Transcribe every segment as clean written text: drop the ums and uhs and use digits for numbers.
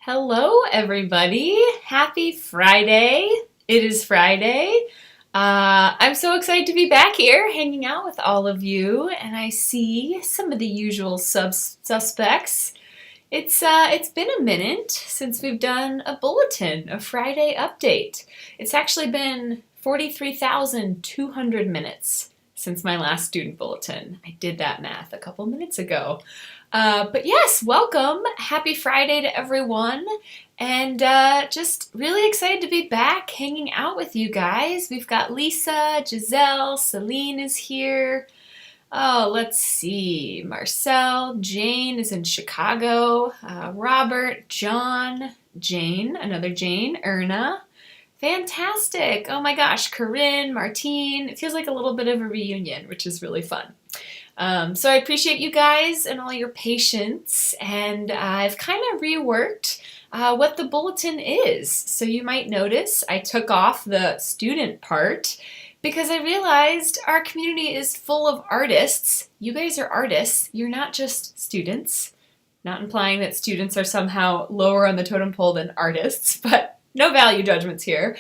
Hello, everybody. Happy Friday. It is Friday. I'm so excited to be back here hanging out with all of you, and I see some of the usual suspects. It's been a minute since we've done a bulletin, a Friday update. It's actually been 43,200 minutes since my last student bulletin. I did that math a couple minutes ago. But yes, welcome. Happy Friday to everyone. And just really excited to be back hanging out with you guys. We've got Lisa, Giselle, Celine is here. Oh, let's see. Marcel, Jane is in Chicago. Robert, John, Jane, another Jane, Erna. Fantastic. Oh my gosh, Corinne, Martine. It feels like a little bit of a reunion, which is really fun. So I appreciate you guys and all your patience, and I've kind of reworked what the bulletin is. So you might notice I took off the student part because I realized our community is full of artists. You guys are artists. You're not just students. Not implying that students are somehow lower on the totem pole than artists, but no value judgments here.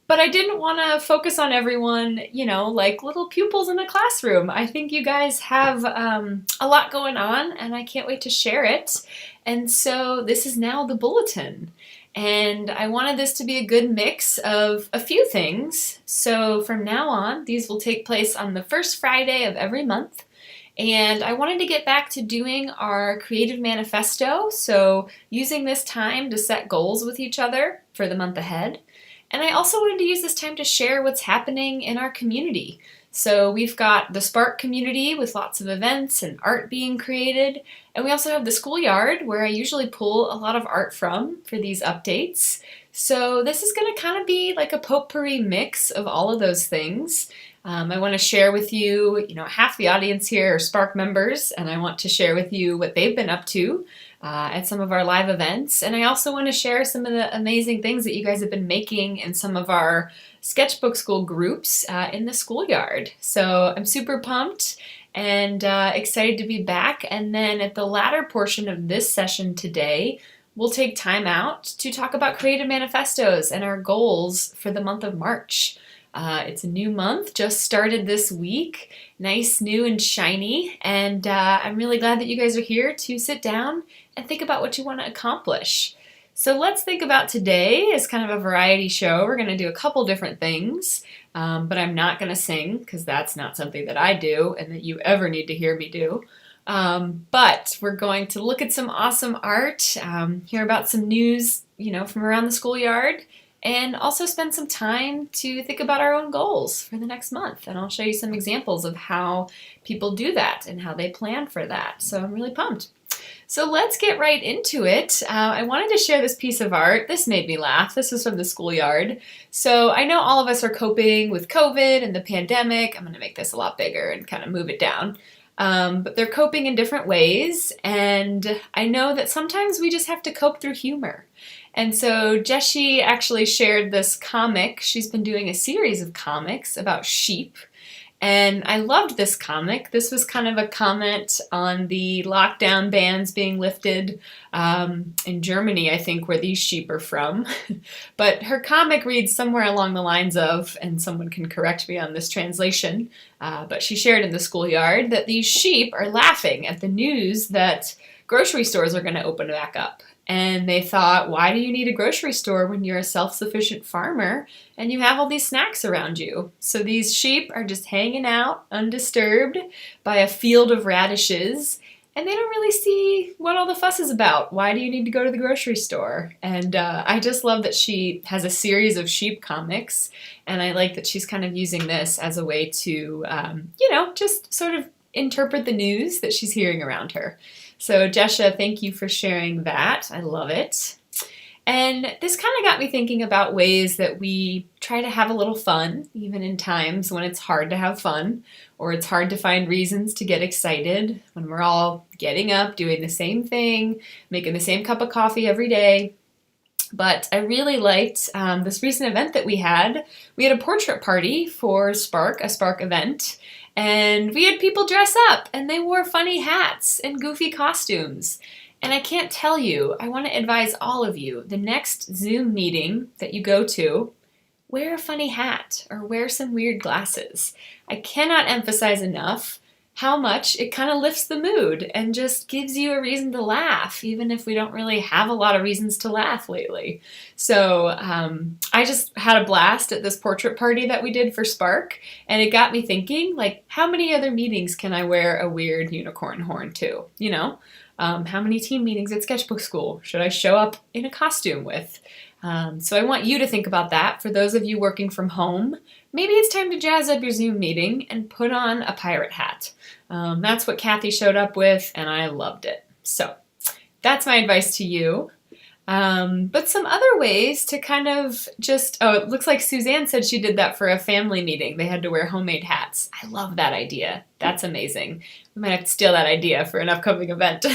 But I didn't want to focus on everyone, like little pupils in a classroom. I think you guys have a lot going on, and I can't wait to share it. And so this is now the bulletin. And I wanted this to be a good mix of a few things. So from now on, these will take place on the first Friday of every month. And I wanted to get back to doing our Creative Manifesto, so using this time to set goals with each other for the month ahead. And I also wanted to use this time to share what's happening in our community. So we've got the Spark community with lots of events and art being created. And we also have the schoolyard where I usually pull a lot of art from for these updates. So this is going to kind of be like a potpourri mix of all of those things. I want to share with you, half the audience here are Spark members, and I want to share with you what they've been up to at some of our live events. And I also want to share some of the amazing things that you guys have been making in some of our Sketchbook Skool groups in the schoolyard. So I'm super pumped and excited to be back. And then at the latter portion of this session today, we'll take time out to talk about creative manifestos and our goals for the month of March. It's a new month, just started this week, nice, new, and shiny, and I'm really glad that you guys are here to sit down and think about what you want to accomplish. So let's think about today as kind of a variety show. We're going to do a couple different things, but I'm not going to sing because that's not something that I do and that you ever need to hear me do. But we're going to look at some awesome art, hear about some news, from around the schoolyard, and also spend some time to think about our own goals for the next month. And I'll show you some examples of how people do that and how they plan for that. So I'm really pumped. So let's get right into it. I wanted to share this piece of art. This made me laugh. This is from the schoolyard. So I know all of us are coping with COVID and the pandemic. I'm going to make this a lot bigger and kind of move it down. But they're coping in different ways. And I know that sometimes we just have to cope through humor. And so Jessie actually shared this comic. She's been doing a series of comics about sheep. And I loved this comic. This was kind of a comment on the lockdown bans being lifted in Germany, I think, where these sheep are from. But her comic reads somewhere along the lines of, and someone can correct me on this translation, but she shared in the schoolyard that these sheep are laughing at the news that grocery stores are going to open back up. And they thought, why do you need a grocery store when you're a self-sufficient farmer and you have all these snacks around you? So these sheep are just hanging out undisturbed by a field of radishes, and they don't really see what all the fuss is about. Why do you need to go to the grocery store? And I just love that she has a series of sheep comics, and I like that she's kind of using this as a way to, just sort of interpret the news that she's hearing around her. So Jesha, thank you for sharing that. I love it. And this kind of got me thinking about ways that we try to have a little fun, even in times when it's hard to have fun, or it's hard to find reasons to get excited, when we're all getting up, doing the same thing, making the same cup of coffee every day. But I really liked this recent event that we had. We had a portrait party for Spark, a Spark event. And we had people dress up, and they wore funny hats and goofy costumes. And I can't tell you, I want to advise all of you, the next Zoom meeting that you go to, wear a funny hat or wear some weird glasses. I cannot emphasize enough how much it kind of lifts the mood and just gives you a reason to laugh, even if we don't really have a lot of reasons to laugh lately. So I just had a blast at this portrait party that we did for Spark, and it got me thinking, like, how many other meetings can I wear a weird unicorn horn to, you know? How many team meetings at Sketchbook Skool should I show up in a costume with? So I want you to think about that. For those of you working from home, maybe it's time to jazz up your Zoom meeting and put on a pirate hat. That's what Kathy showed up with, and I loved it. So that's my advice to you. But some other ways to kind of just, oh, it looks like Suzanne said she did that for a family meeting. They had to wear homemade hats. I love that idea. That's amazing. We might have to steal that idea for an upcoming event.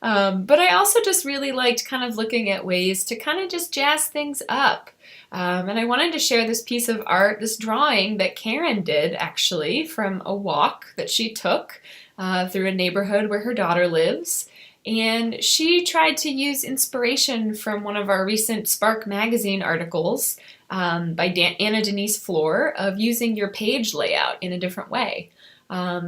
But I also just really liked kind of looking at ways to kind of just jazz things up. And I wanted to share this piece of art, this drawing that Karen did actually from a walk that she took through a neighborhood where her daughter lives. And she tried to use inspiration from one of our recent Spark magazine articles by Anna Denise Floor of using your page layout in a different way.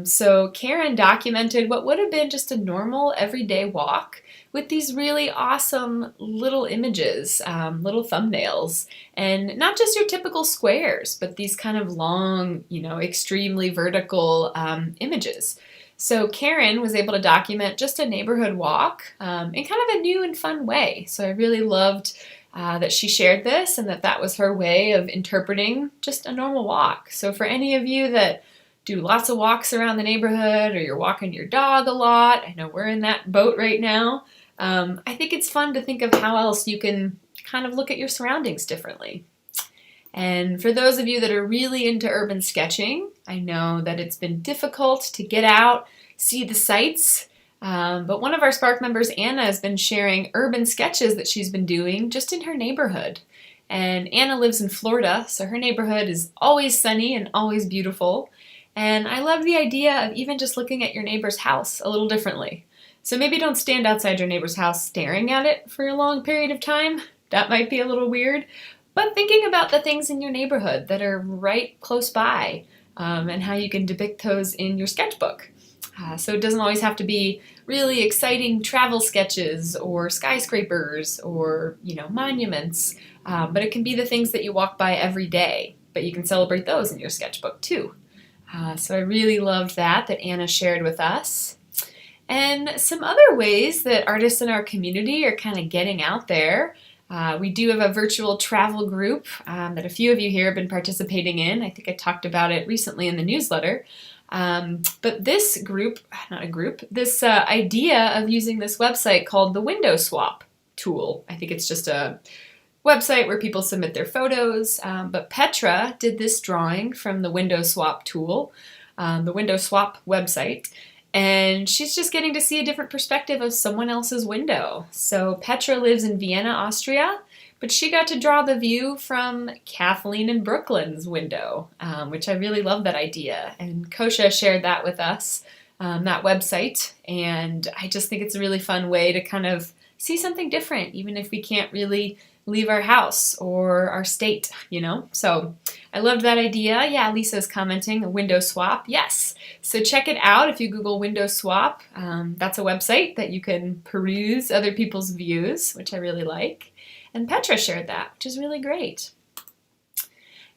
So Karen documented what would have been just a normal everyday walk with these really awesome little images, little thumbnails, and not just your typical squares, but these kind of long, extremely vertical images. So Karen was able to document just a neighborhood walk in kind of a new and fun way. So I really loved that she shared this and that was her way of interpreting just a normal walk. So for any of you that do lots of walks around the neighborhood or you're walking your dog a lot, I know we're in that boat right now, I think it's fun to think of how else you can kind of look at your surroundings differently. And for those of you that are really into urban sketching, I know that it's been difficult to get out, see the sights, but one of our Spark members, Anna, has been sharing urban sketches that she's been doing just in her neighborhood. And Anna lives in Florida, so her neighborhood is always sunny and always beautiful. And I love the idea of even just looking at your neighbor's house a little differently. So maybe don't stand outside your neighbor's house staring at it for a long period of time. That might be a little weird. But thinking about the things in your neighborhood that are right close by and how you can depict those in your sketchbook. So it doesn't always have to be really exciting travel sketches or skyscrapers or, monuments, but it can be the things that you walk by every day, but you can celebrate those in your sketchbook too. So I really loved that Anna shared with us. And some other ways that artists in our community are kind of getting out there. We do have a virtual travel group that a few of you here have been participating in. I think I talked about it recently in the newsletter. But this idea of using this website called the Window Swap tool. I think it's just a website where people submit their photos. But Petra did this drawing from the Window Swap tool, the Window Swap website. And she's just getting to see a different perspective of someone else's window. So Petra lives in Vienna, Austria, but she got to draw the view from Kathleen in Brooklyn's window, which I really love that idea. And Kosha shared that with us, that website. And I just think it's a really fun way to kind of see something different, even if we can't really leave our house or our state, So I loved that idea. Yeah, Lisa's commenting, a window swap. Yes. So check it out if you Google window swap. That's a website that you can peruse other people's views, which I really like. And Petra shared that, which is really great.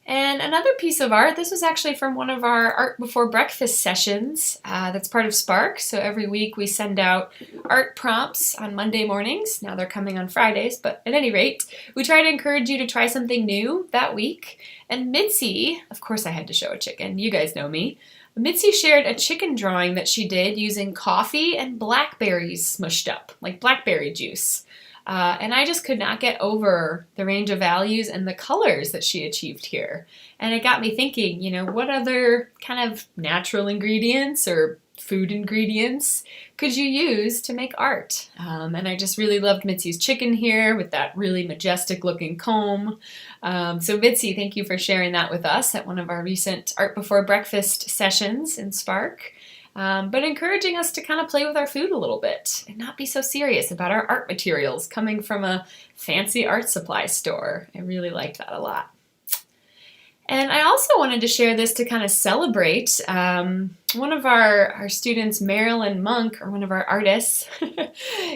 And another piece of art, this was actually from one of our Art Before Breakfast sessions that's part of Spark. So every week we send out art prompts on Monday mornings. Now they're coming on Fridays, but at any rate, we try to encourage you to try something new that week. And Mitzi, of course I had to show a chicken, you guys know me. Mitzi shared a chicken drawing that she did using coffee and blackberries smushed up, like blackberry juice. And I just could not get over the range of values and the colors that she achieved here. And it got me thinking, what other kind of natural ingredients or food ingredients could you use to make art? And I just really loved Mitzi's chicken here with that really majestic looking comb. So Mitzi, thank you for sharing that with us at one of our recent Art Before Breakfast sessions in Spark. but encouraging us to kind of play with our food a little bit and not be so serious about our art materials coming from a fancy art supply store. I really liked that a lot. And I also wanted to share this to kind of celebrate one of our students, Marilyn Monk, or one of our artists,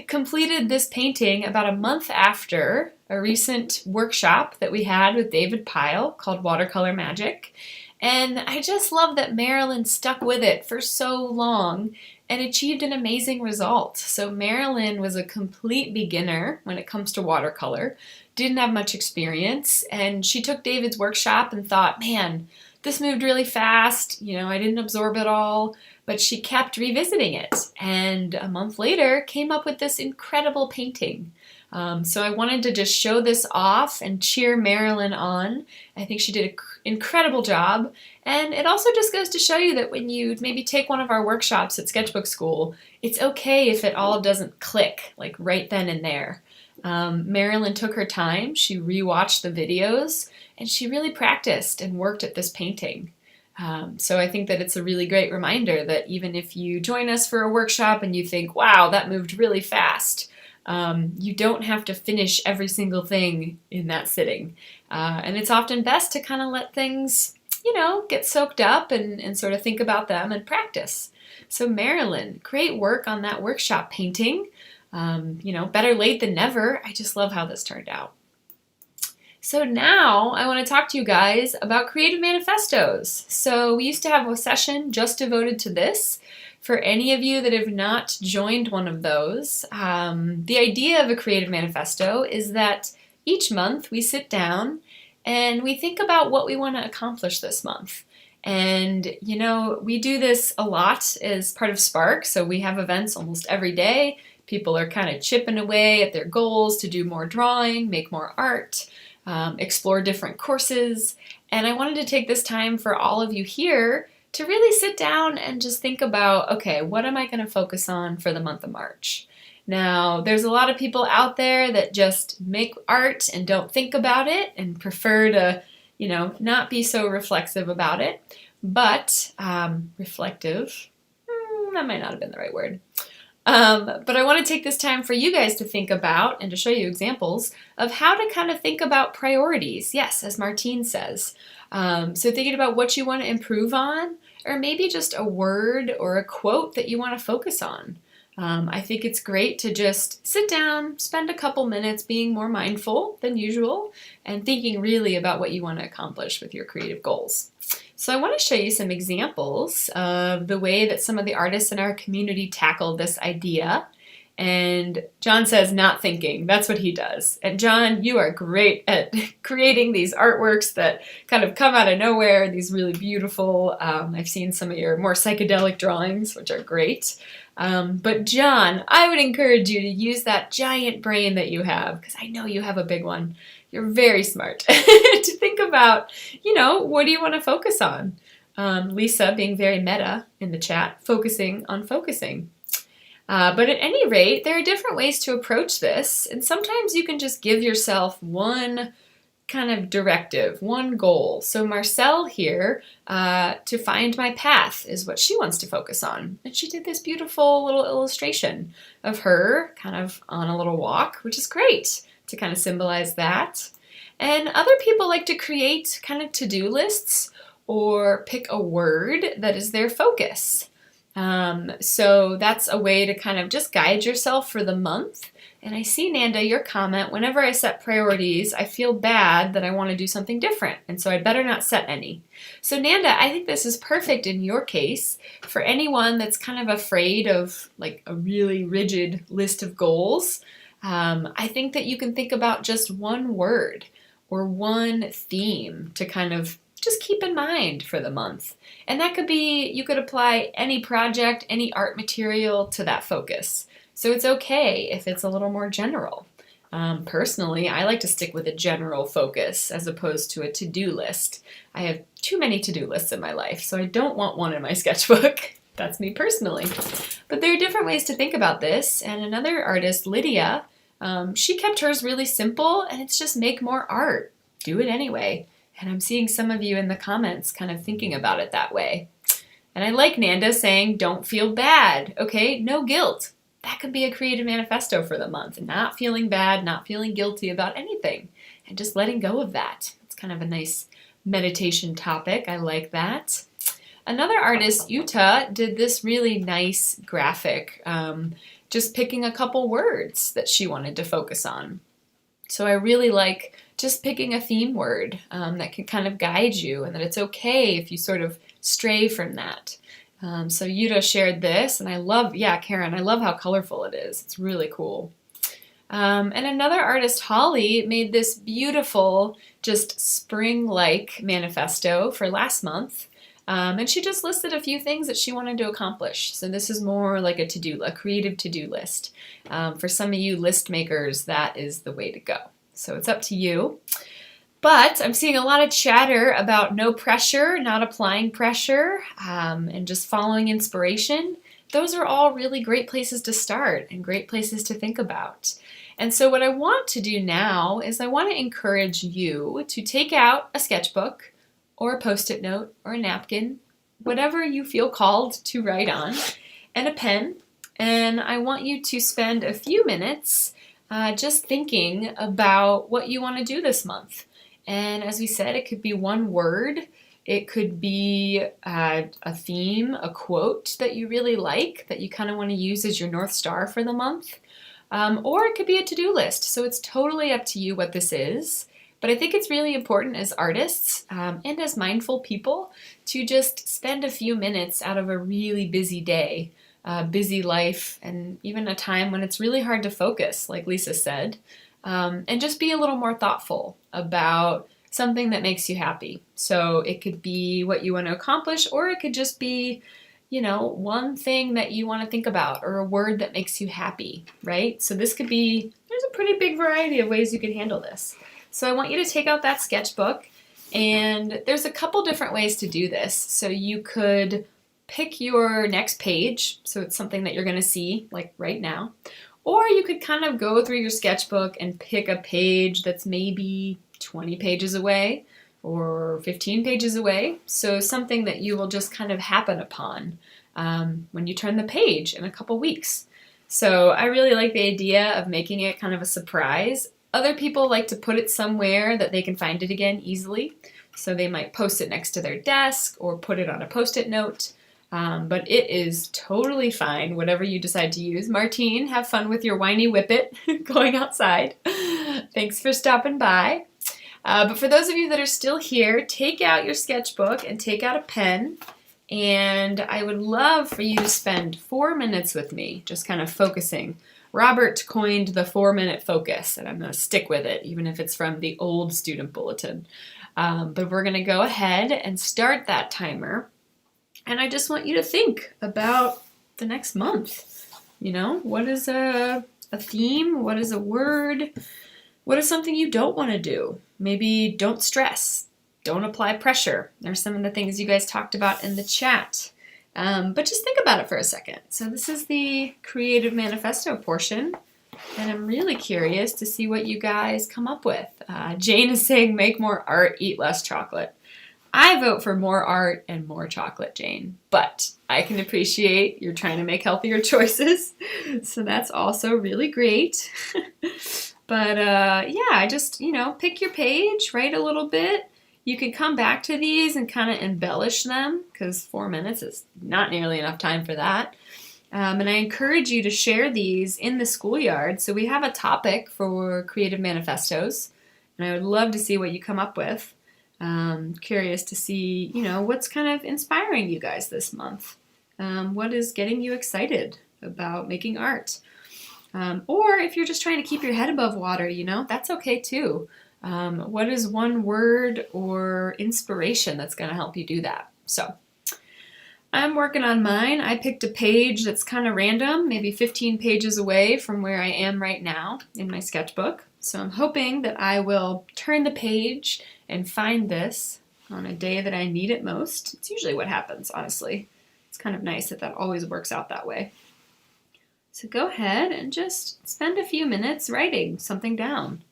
completed this painting about a month after a recent workshop that we had with David Pyle called Watercolor Magic. And I just love that Marilyn stuck with it for so long and achieved an amazing result. So Marilyn was a complete beginner when it comes to watercolor, didn't have much experience, and she took David's workshop and thought, man, this moved really fast, I didn't absorb it all, but she kept revisiting it, and a month later came up with this incredible painting. So I wanted to just show this off and cheer Marilyn on. I think she did an incredible job, and it also just goes to show you that when you maybe take one of our workshops at Sketchbook Skool, it's okay if it all doesn't click like right then and there. Marilyn took her time, she rewatched the videos, and she really practiced and worked at this painting. So I think that it's a really great reminder that even if you join us for a workshop and you think, wow, that moved really fast, you don't have to finish every single thing in that sitting. And it's often best to kind of let things, get soaked up and sort of think about them and practice. So Marilyn, great work on that workshop painting. Better late than never. I just love how this turned out. So now I want to talk to you guys about Creative Manifestos. So we used to have a session just devoted to this. For any of you that have not joined one of those, the idea of a Creative Manifesto is that each month we sit down and we think about what we want to accomplish this month. And, we do this a lot as part of Spark, so we have events almost every day. People are kind of chipping away at their goals to do more drawing, make more art, explore different courses. And I wanted to take this time for all of you here to really sit down and just think about, okay, what am I going to focus on for the month of March? Now, there's a lot of people out there that just make art and don't think about it and prefer to, not be so reflexive about it. But reflective, that might not have been the right word. But I want to take this time for you guys to think about and to show you examples of how to kind of think about priorities. Yes, as Martine says. So thinking about what you want to improve on, or maybe just a word or a quote that you want to focus on. I think it's great to just sit down, spend a couple minutes being more mindful than usual, and thinking really about what you want to accomplish with your creative goals. So I want to show you some examples of the way that some of the artists in our community tackled this idea. And John says, not thinking. That's what he does. And John, you are great at creating these artworks that kind of come out of nowhere, these really beautiful, I've seen some of your more psychedelic drawings, which are great. But John, I would encourage you to use that giant brain that you have, because I know you have a big one. You're very smart to think about, what do you want to focus on? Lisa, being very meta in the chat, focusing on focusing. But at any rate, there are different ways to approach this, and sometimes you can just give yourself one kind of directive, one goal. So Marcelle here, to find my path is what she wants to focus on. And she did this beautiful little illustration of her kind of on a little walk, which is great to kind of symbolize that. And other people like to create kind of to-do lists or pick a word that is their focus. So that's a way to kind of just guide yourself for the month. And I see, Nanda, your comment, whenever I set priorities, I feel bad that I want to do something different. And so I'd better not set any. So Nanda, I think this is perfect in your case for anyone that's kind of afraid of like a really rigid list of goals. I think that you can think about just one word or one theme to kind of just keep in mind for the month. And that could be, you could apply any project, any art material to that focus. So it's okay if it's a little more general. Personally, I like to stick with a general focus as opposed to a to-do list. I have too many to-do lists in my life, so I don't want one in my sketchbook. That's me personally. But there are different ways to think about this. And another artist, Lydia, she kept hers really simple, and it's just make more art. Do it anyway. And I'm seeing some of you in the comments kind of thinking about it that way. And I like Nanda saying, don't feel bad. Okay, no guilt. That could be a creative manifesto for the month. Not feeling bad, not feeling guilty about anything, and just letting go of that. It's kind of a nice meditation topic. I like that. Another artist, Utah, did this really nice graphic, just picking a couple words that she wanted to focus on. So I really like just picking a theme word that can kind of guide you, and that it's okay if you sort of stray from that. So Yuta shared this, and I love, Karen, I love how colorful it is. It's really cool. And another artist, Holly, made this beautiful, just spring-like manifesto for last month. And she just listed a few things that she wanted to accomplish. So this is more like a creative to-do list. For some of you list makers, that is the way to go. So it's up to you. But I'm seeing a lot of chatter about no pressure, not applying pressure, and just following inspiration. Those are all really great places to start and great places to think about. And so what I want to do now is I want to encourage you to take out a sketchbook or a Post-it note or a napkin, whatever you feel called to write on, and a pen. And I want you to spend a few minutes just thinking about what you want to do this month. And as we said, it could be one word, it could be a theme, a quote that you really like, that you kind of want to use as your North Star for the month, or it could be a to-do list. So it's totally up to you what this is. But I think it's really important as artists and as mindful people to just spend a few minutes out of a really busy day, busy life, and even a time when it's really hard to focus, like Lisa said, and just be a little more thoughtful about something that makes you happy. So it could be what you want to accomplish, or it could just be, one thing that you want to think about, or a word that makes you happy, right? So this could be, there's a pretty big variety of ways you can handle this. So I want you to take out that sketchbook, and there's a couple different ways to do this. So you could pick your next page, so it's something that you're going to see like right now, or you could kind of go through your sketchbook and pick a page that's maybe 20 pages away or 15 pages away. So something that you will just kind of happen upon when you turn the page in a couple weeks. So I really like the idea of making it kind of a surprise. Other people like to put it somewhere that they can find it again easily. So they might post it next to their desk or put it on a Post-it note. But it is totally fine, whatever you decide to use. Martine, have fun with your whiny whippet going outside. Thanks for stopping by. But for those of you that are still here, take out your sketchbook and take out a pen. And I would love for you to spend 4 minutes with me, just kind of focusing. Robert coined the 4-minute focus, and I'm going to stick with it, even if it's from the old Student Bulletin. But we're going to go ahead and start that timer. And I just want you to think about the next month. What is a theme? What is a word? What is something you don't want to do? Maybe don't stress. Don't apply pressure. There's some of the things you guys talked about in the chat. But just think about it for a second. So this is the Creative Manifesto portion. And I'm really curious to see what you guys come up with. Jane is saying, make more art, eat less chocolate. I vote for more art and more chocolate, Jane, but I can appreciate you're trying to make healthier choices, so that's also really great. But I just, pick your page, write a little bit. You can come back to these and kind of embellish them, because 4 minutes is not nearly enough time for that. And I encourage you to share these in the schoolyard. So we have a topic for Creative Manifestos, and I would love to see what you come up with. Curious to see, what's kind of inspiring you guys this month. What is getting you excited about making art? Or if you're just trying to keep your head above water, that's okay too. What is one word or inspiration that's going to help you do that? So I'm working on mine. I picked a page that's kind of random, maybe 15 pages away from where I am right now in my sketchbook. So I'm hoping that I will turn the page and find this on a day that I need it most. It's usually what happens, honestly. It's kind of nice that that always works out that way. So go ahead and just spend a few minutes writing something down.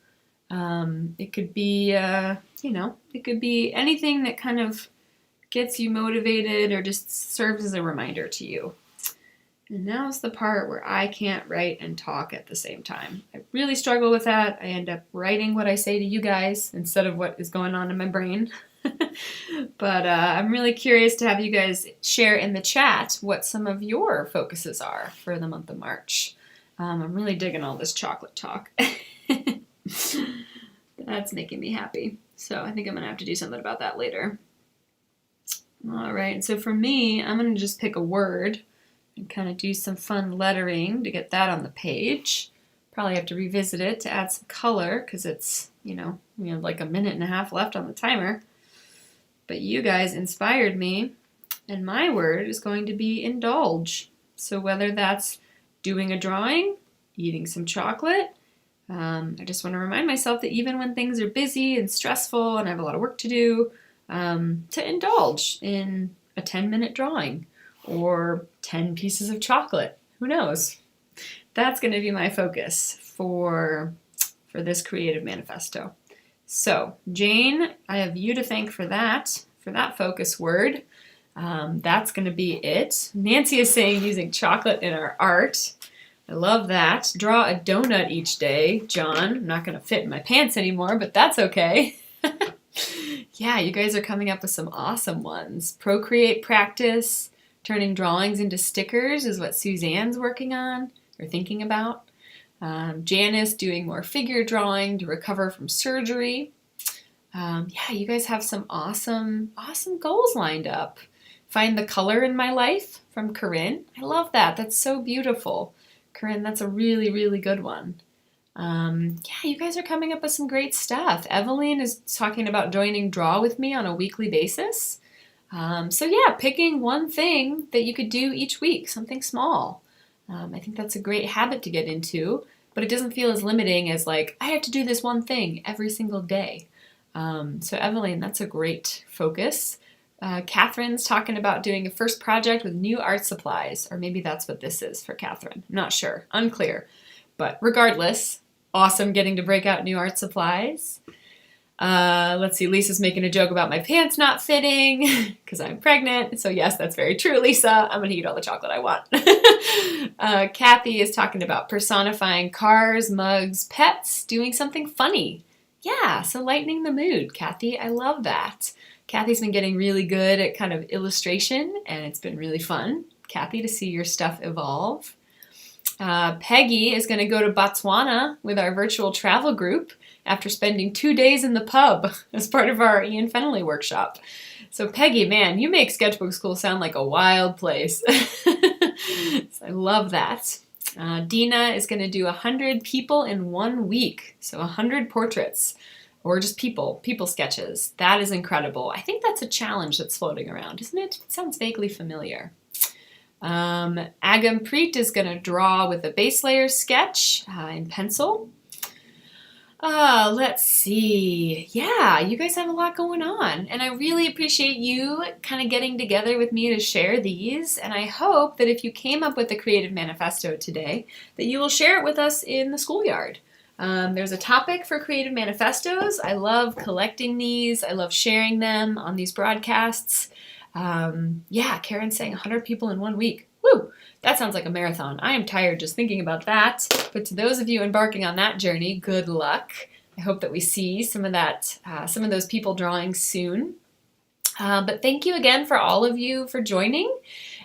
It could be, it could be anything that kind of gets you motivated or just serves as a reminder to you. And now's the part where I can't write and talk at the same time. I really struggle with that. I end up writing what I say to you guys instead of what is going on in my brain. But I'm really curious to have you guys share in the chat what some of your focuses are for the month of March. I'm really digging all this chocolate talk. That's making me happy. So I think I'm going to have to do something about that later. All right, and so for me, I'm going to just pick a word and kind of do some fun lettering to get that on the page. Probably have to revisit it to add some color because it's, we have like a minute and a half left on the timer. But you guys inspired me, and my word is going to be indulge. So whether that's doing a drawing, eating some chocolate, I just want to remind myself that even when things are busy and stressful and I have a lot of work to do, to indulge in a 10-minute drawing or 10 pieces of chocolate. Who knows? That's going to be my focus for this Creative Manifesto. So, Jane, I have you to thank for that focus word. That's going to be it. Nancy is saying using chocolate in our art. I love that. Draw a donut each day. John, I'm not going to fit in my pants anymore, but that's okay. Yeah, you guys are coming up with some awesome ones. Procreate practice, turning drawings into stickers is what Suzanne's working on or thinking about. Janice doing more figure drawing to recover from surgery. Yeah, you guys have some awesome goals lined up. Find the color in my life from Corinne. I love that. That's so beautiful. Corinne, that's a really, really good one. Yeah, you guys are coming up with some great stuff. Evelyn is talking about joining Draw with me on a weekly basis. So yeah, picking one thing that you could do each week, something small. I think that's a great habit to get into, but it doesn't feel as limiting as like, I have to do this one thing every single day. So Evelyn, that's a great focus. Catherine's talking about doing a first project with new art supplies, or maybe that's what this is for Catherine. I'm not sure, unclear. But regardless, awesome getting to break out new art supplies. Let's see, Lisa's making a joke about my pants not fitting because I'm pregnant. So yes, that's very true, Lisa. I'm going to eat all the chocolate I want. Kathy is talking about personifying cars, mugs, pets, doing something funny. Yeah, so lightening the mood, Kathy. I love that. Kathy's been getting really good at kind of illustration, and it's been really fun, Kathy, to see your stuff evolve. Peggy is going to go to Botswana with our virtual travel group after spending 2 days in the pub as part of our Ian Fennelly workshop. So Peggy, man, you make Sketchbook Skool sound like a wild place. So I love that. Dina is going to do 100 people in 1 week. So 100 portraits or just people sketches. That is incredible. I think that's a challenge that's floating around, isn't it? It sounds vaguely familiar. Agam Preet is going to draw with a base layer sketch in pencil. Let's see. Yeah, you guys have a lot going on, and I really appreciate you kind of getting together with me to share these, and I hope that if you came up with a Creative Manifesto today, that you will share it with us in the schoolyard. There's a topic for Creative Manifestos. I love collecting these. I love sharing them on these broadcasts. Yeah, Karen's saying 100 people in 1 week. Woo! That sounds like a marathon. I am tired just thinking about that. But to those of you embarking on that journey, good luck. I hope that we see some of that, some of those people drawing soon. But thank you again for all of you for joining.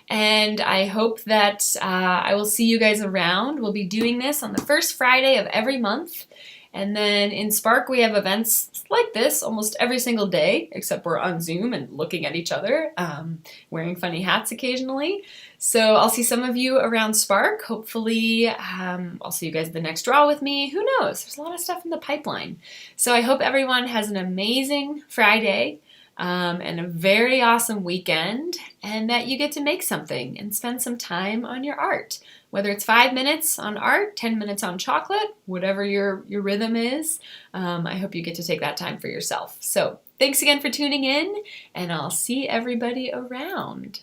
And I hope that I will see you guys around. We'll be doing this on the first Friday of every month. And then in Spark, we have events like this almost every single day, except we're on Zoom and looking at each other, wearing funny hats occasionally. So I'll see some of you around Spark. Hopefully, I'll see you guys at the next draw with me. Who knows? There's a lot of stuff in the pipeline. So I hope everyone has an amazing Friday and a very awesome weekend, and that you get to make something and spend some time on your art. Whether it's 5 minutes on art, 10 minutes on chocolate, whatever your rhythm is, I hope you get to take that time for yourself. So thanks again for tuning in, and I'll see everybody around.